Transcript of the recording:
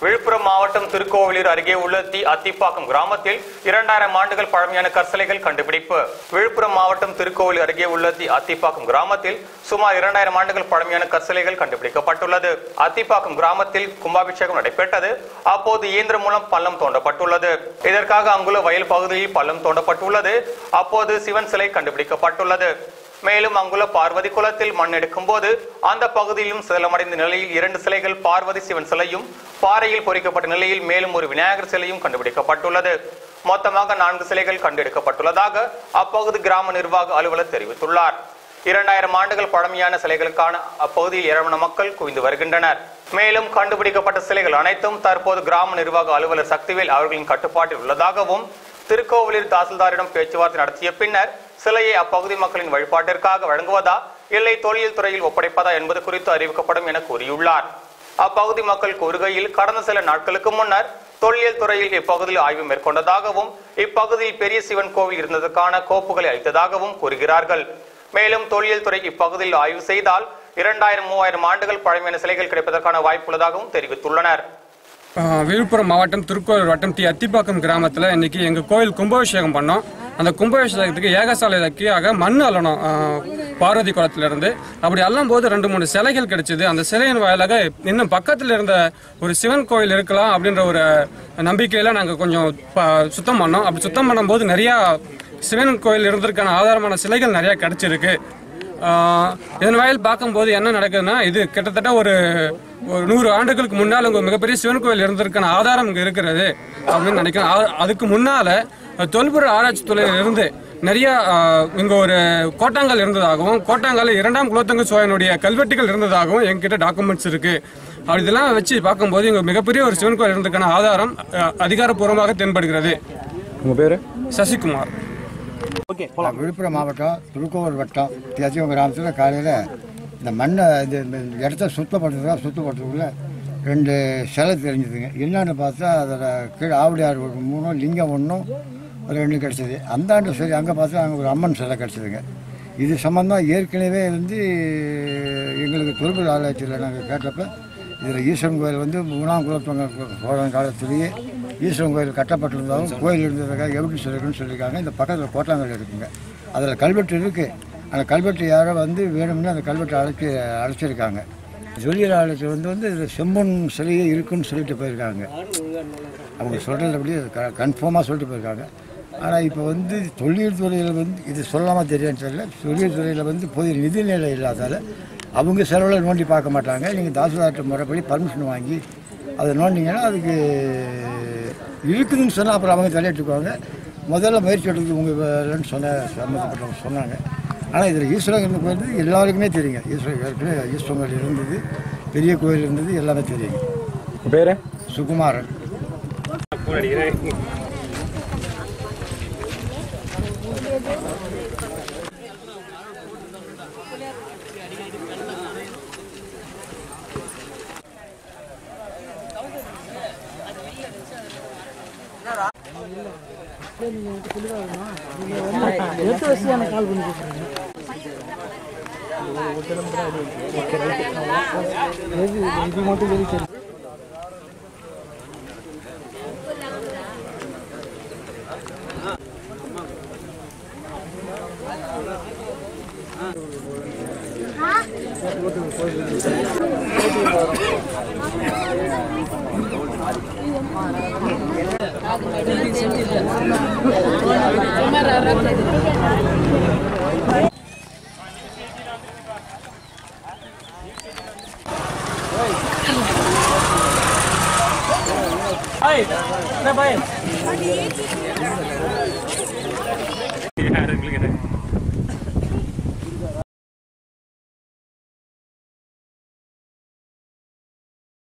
விழுப்புரம் மாவட்டம் திருக்கோவிலூர் அருகே உள்ள அத்திப்பாக்கம் கிராமத்தில் 2000 ஆண்டுகள் பழமையான கற்சிலைகள் கண்டுபிடிப்பு. விழுப்புரம் மாவட்டம் திருக்கோவிலூர் அருகே உள்ள அத்திப்பாக்கம் கிராமத்தில் சுமார் 2000 ஆண்டுகள் பழமையான கற்சிலைகள் கண்டுபிடிக்கப்பட்டுள்ளது. அத்திப்பாக்கம் கிராமத்தில் கும்பாபிஷேகம் நடைபெற்றது. அப்போது இயந்திரம் மூலம் பள்ளம் தோண்டப்பட்டுள்ளது. இதற்காக அங்குள்ள வயல் பகுதியில் பள்ளம் தோண்டப்பட்டுள்ளது. அப்போது சிவன் சிலை கண்டுபிடிக்கப்பட்டுள்ளது. மேலும் அங்குள்ள பார்வதி குளத்தில் மண் எடுக்கும் போது அந்த பகுதியிலும் சேதமடைந்த நிலையில் 2 சிலைகள் பார்வதி சிவன் சிலையும் பாறையில் பொறிக்கப்பட்ட நிலையில் மேலும் ஒரு விநாயகர் சிலையும் கண்டுபிடிக்கப்பட்டுள்ளது. மொத்தமாக 4 சிலைகள் கண்டெடுக்கப்பட்டுள்ளதாக அப்பகுதி கிராம நிர்வாக அலுவலர் தெரிவித்துள்ளார். 2000 ஆண்டுகள் பழமையான சிலைகளுக்கான அப்பகுதியில் ஏராளமான மக்கள் குவிந்து வருகின்றனர். மேலும் கண்டுபிடிக்கப்பட்ட சிலைகள் அனைத்தும் தற்போது கிராம நிர்வாக அலுவலர் சக்திவேல் அவர்களின் கட்டுப்பாட்டில் உள்ளதாகவும் திருக்கோவிலூர் தாசில்தாரிடம் பேச்சுவார்த்தை நடத்திய பின்னர் சிலையை அப்பகுதி மக்களின் வழிபாட்டிற்காக வழங்குவதா இல்லை தொழில் துறையில் ஒப்படைப்பதா என்பது குறித்து அறிவிக்கப்படும் என கூறியுள்ளார். அப்பகுதி மக்கள் கூறுகையில் கடந்த சில நாட்களுக்கு முன்னர் தொல்லியல் துறையில் இப்பகுதியில் ஆய்வு மேற்கொண்டதாகவும் இப்பகுதியில் பெரிய சிவன் கோவில் இருந்ததற்கான கோப்புகளை அளித்ததாகவும் கூறுகிறார்கள். மேலும் தொல்லியல் துறை இப்பகுதியில் ஆய்வு செய்தால் 2000-3000 ஆண்டுகள் பழமையான சிலைகள் கிடைப்பதற்கான வாய்ப்புள்ளதாகவும் தெரிவித்துள்ளனர். விழுப்புரம் மாவட்டம் திருக்கோவில் வட்டம் அத்திப்பாக்கம் கிராமத்தில் இன்னைக்கு எங்கள் கோவில் கும்பாபிஷேகம் பண்ணோம். அந்த கும்பாபிஷேகத்துக்கு ஏகசாலைக்காக மண் அள்ளணும். பார்வதி குளத்திலிருந்து அப்படி அள்ளும் போது 2-3 சிலைகள் கிடைச்சிது. அந்த சிலையின் வாயிலாக இன்னும் பக்கத்தில் இருந்த ஒரு சிவன் கோவில் இருக்கலாம் அப்படின்ற ஒரு நம்பிக்கையில் நாங்கள் கொஞ்சம் சுத்தம் பண்ணோம். அப்படி சுத்தம் பண்ணும்போது நிறையா சிவன் கோவில் இருந்ததுக்கான ஆதாரமான சிலைகள் நிறையா கிடைச்சிருக்கு. இதன் வாயில் பார்க்கும்போது என்ன நடக்குதுன்னா, இது கிட்டத்தட்ட ஒரு 100 ஆண்டுகளுக்கு முன்னால் இங்கே மிகப்பெரிய சிவன் கோவில் இருந்ததற்கான ஆதாரம் இங்கே இருக்கிறது அப்படின்னு நினைக்கிறேன். அதுக்கு முன்னால தொல்பொருள் ஆராய்ச்சி துறையில் இருந்து நிறைய இங்கே ஒரு கோட்டாங்கல் இருந்ததாகவும் கோட்டாங்கல் 2ஆம் குலோத்துங்க சோழனுடைய கல்வெட்டுகள் இருந்ததாகவும் எங்கிட்ட டாக்குமெண்ட்ஸ் இருக்கு. அப்படி இதெல்லாம் வச்சு பார்க்கும்போது இங்கே மிகப்பெரிய ஒரு சிவன் கோவில் இருந்ததுக்கான ஆதாரம் அதிகாரப்பூர்வமாக தென்படுகிறது. உங்கள் பேர்? சசிகுமார். விழுப்புரம் மாவட்டம் திருக்கோவில் வட்டம் அத்திப்பாக்கம் கிராமத்தில் காலையில் இந்த மண்ணை இந்த இடத்த சுத்தப்படுறதுக்குள்ள 2 சிலை தெரிஞ்சுதுங்க. என்னன்னு பார்த்தா அதில் கீழே ஆவடியார் 3 லிங்கம் 1 2 கிடச்சிது. அந்தாண்டு சரி அங்கே பார்த்தா அங்கே ஒரு அம்மன் சிலை கிடச்சிதுங்க. இது சம்பந்தம் ஏற்கனவே எங்களுக்கு தொல்பொருள் ஆராய்ச்சியில் நாங்கள் கேட்டப்போ இதில் ஈஸ்வரன் கோயில் 3ஆம் குலோத்துங்க சோழன் காலத்திலேயே ஈஸ்வரன் கோயில் கட்டப்பட்டிருந்தாலும் கோயில் இருந்ததுக்காக எப்படி சொல்லிருக்குன்னு சொல்லியிருக்காங்க. இந்த பக்கத்தில் கோட்டாங்கல் இருக்குங்க. அதில் கல்வெட்டு இருக்குது. அந்த கல்வெட்டு யாரோ வேணும்னு அந்த கல்வெட்டை அழைச்சிருக்காங்க. தொழிலாளர்கள் இது செம்பொன் சிலையே இருக்குன்னு சொல்லிட்டு போயிருக்காங்க. அவங்க சொல்கிறது அப்படி கன்ஃபார்மாக சொல்லிட்டு போயிருக்காங்க. ஆனால் இப்போ தொழில் துறையில் இது சொல்லாமல் தெரியான்னு தெரியல. தொழில் துறையில் போதிய நிதிநிலை இல்லாதால் அவங்க செலவில் நோண்டி பார்க்க மாட்டாங்க. நீங்கள் தாசில்தார்கிட்ட முறைப்படி பர்மிஷன் வாங்கி அதை நோண்டிங்கன்னா அதுக்கு இருக்குதுன்னு சொன்னால் அப்புறம் அவங்க தலையிட்டுக்குவாங்க. முதல்ல முயற்சி எடுத்து உங்கள் சம்மந்தப்பட்டவங்க சொன்னாங்க. ஆனால் இதில் ஈஸ்வரன் கோயில் எல்லாருக்குமே தெரியுங்க. ஈஸ்வரன் கோயில் இருந்தது, பெரிய கோயில் இருந்தது, எல்லாமே தெரியுங்க. பேர்? சுகுமாரன். கால் இது மட்டும் தெரியும். Hey,